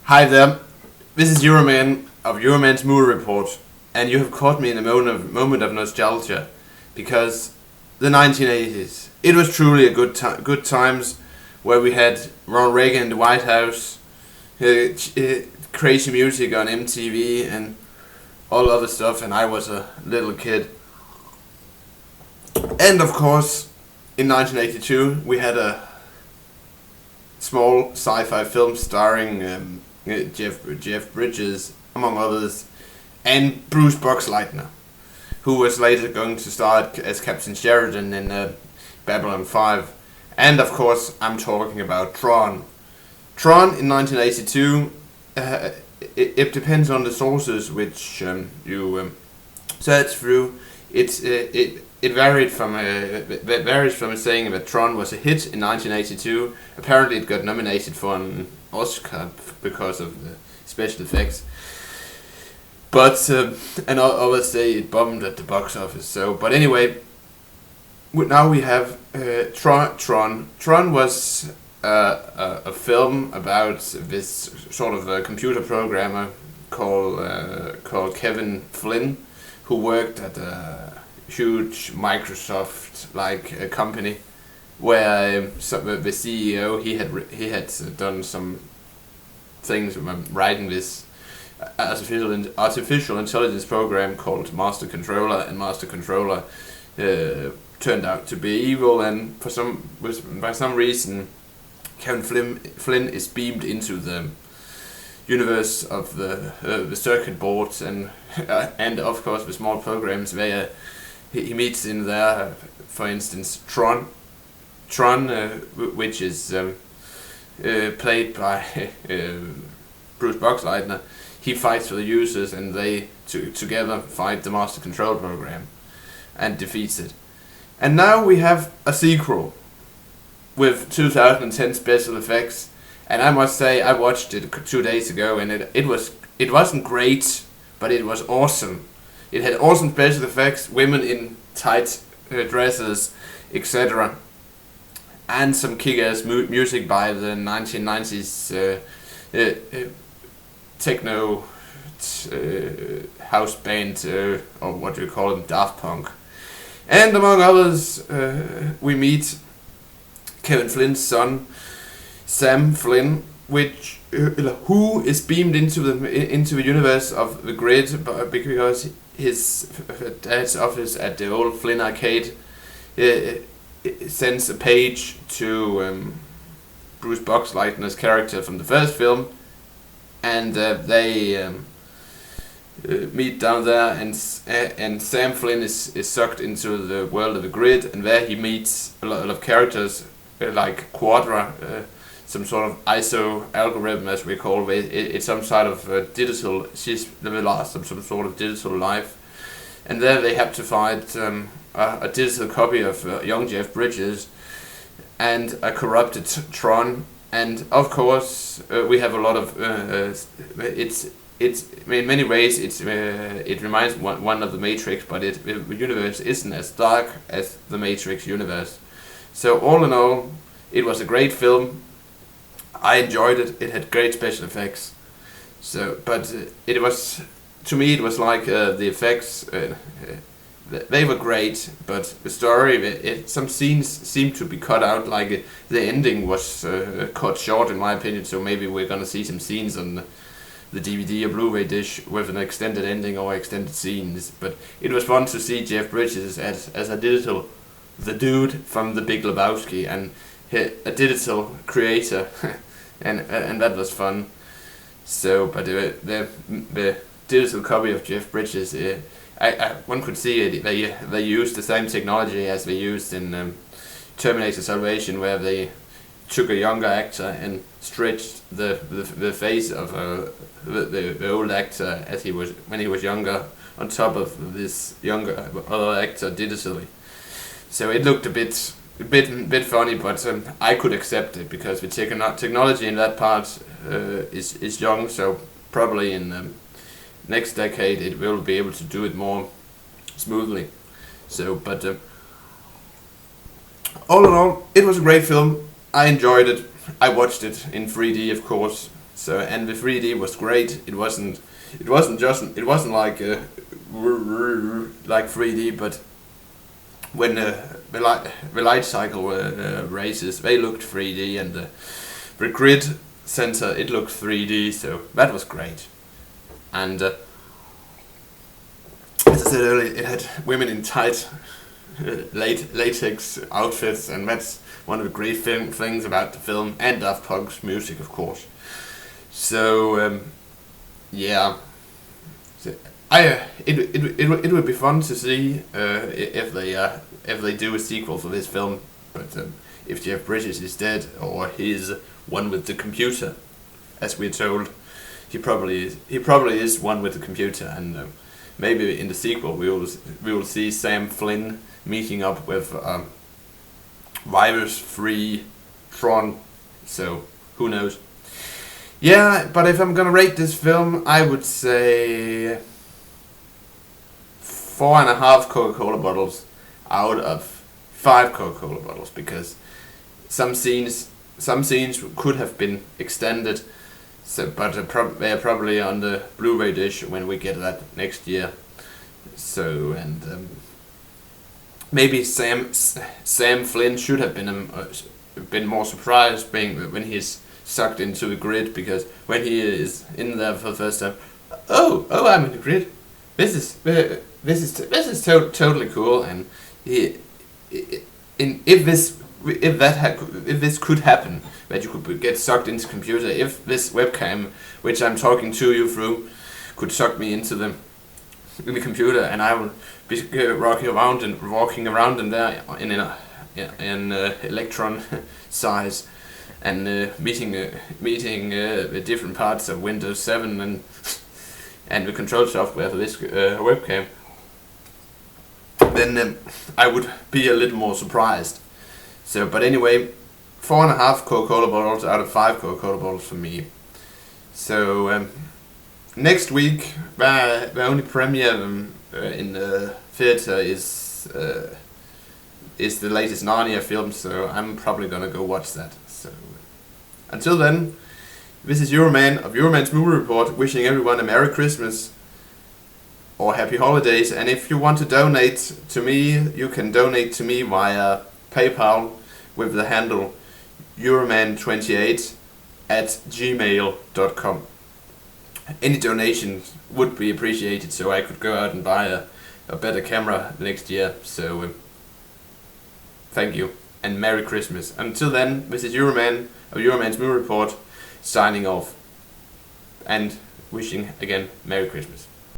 Hi there, this is Euroman of Euroman's Movie Report, and you have caught me in a moment of nostalgia, because the 1980s, it was truly a good times, where we had Ronald Reagan in the White House, crazy music on MTV, and all other stuff, and I was a little kid. And of course, in 1982, we had a small sci-fi film starring Jeff Bridges, among others, and Bruce Boxleitner, who was later going to star as Captain Sheridan in Babylon 5. And of course, I'm talking about Tron. Tron in 1982, it depends on the sources which you search through. It varies from saying that Tron was a hit in 1982. Apparently, it got nominated for an Oscar because of the special effects. But and others say it bombed at the box office. But anyway, now we have Tron. Tron was a film about this sort of a computer programmer called Kevin Flynn, who worked at a huge Microsoft-like company, where the CEO he had done some things writing this artificial intelligence program called Master Controller, and Master Controller turned out to be evil, and by some reason Kevin Flynn is beamed into the universe of the circuit boards and of course the small programs where he meets in there. For instance, Tron, which is played by Bruce Boxleitner. He fights for the users, and they together fight the Master Control program and defeats it. And now we have a sequel with 2010 special effects, and I must say I watched it 2 days ago, and it wasn't great, but it was awesome. It had awesome special effects, women in tight dresses, etc., and some kick-ass music by the 1990s techno house band, or what do you call them, Daft Punk. And among others, we meet Kevin Flynn's son, Sam Flynn, who is beamed into the universe of the grid because his dad's office at the old Flynn arcade sends a page to Bruce Boxleitner's character from the first film, and they meet down there, and Sam Flynn is sucked into the world of the grid, and there he meets a lot of characters like Quadra, some sort of ISO algorithm, as we call it. It's some sort of digital. She's the last of some sort of digital life, and there they have to find a digital copy of young Jeff Bridges and a corrupted Tron. And of course, we have a lot of it's in many ways it reminds one of the Matrix, but the universe isn't as dark as the Matrix universe. So all in all, it was a great film. I enjoyed it. It had great special effects. But it was, to me, it was like the effects. They were great, but the story, some scenes seemed to be cut out. Like the ending was cut short, in my opinion. So maybe we're gonna see some scenes on the DVD or Blu-ray dish with an extended ending or extended scenes. But it was fun to see Jeff Bridges as the dude from The Big Lebowski, and a digital creator, and that was fun. But the digital copy of Jeff Bridges, one could see it. They used the same technology as they used in Terminator Salvation, where they took a younger actor and stretched the face of the old actor as when he was younger on top of this younger other actor digitally. So it looked a bit funny, but I could accept it because the technology in that part is young. So probably in next decade it will be able to do it more smoothly. But all in all, it was a great film. I enjoyed it. I watched it in 3D, of course, So, and the 3D was great. It wasn't like like 3D, but when the light cycle races, they looked 3D, and the grid center, it looked 3D. So that was great. And as I said earlier, it had women in tight latex outfits, and that's one of the great things about the film, and Daft Punk's music, of course. So yeah, so it would be fun to see if they do a sequel for this film. But if Jeff Bridges is dead, or he's one with the computer, as we're told, he probably is one with the computer, and maybe in the sequel we will see Sam Flynn meeting up with virus-free Tron. So who knows? Yeah, but if I'm gonna rate this film, I would say 4.5 Coca-Cola bottles out of 5 Coca-Cola bottles, because some scenes could have been extended. So, but they are probably on the Blu-ray dish when we get that next year. So, and maybe Sam Flynn should have been more surprised when he's sucked into the grid, because when he is in there for the first time, oh, I'm in the grid. This is totally cool, and if this could happen, that you could get sucked into the computer, if this webcam, which I'm talking to you through, could suck me into the computer, and I will be walking around in there in electron size, and meeting the different parts of Windows 7 and the control software for this webcam, then I would be a little more surprised. So, but anyway, 4.5 Coca-Cola bottles out of 5 Coca-Cola bottles for me. So next week, the only premiere in the theater is the latest Narnia film, so I'm probably gonna go watch that. So until then, this is Euroman of Euroman's Movie Report, wishing everyone a Merry Christmas or Happy Holidays. And if you want to donate to me, you can donate to me via PayPal with the handle Euroman28@gmail.com. Any donations would be appreciated, so I could go out and buy a better camera next year. So thank you and Merry Christmas. Until then, this is Euroman of Euroman's Movie Report, signing off and wishing again Merry Christmas.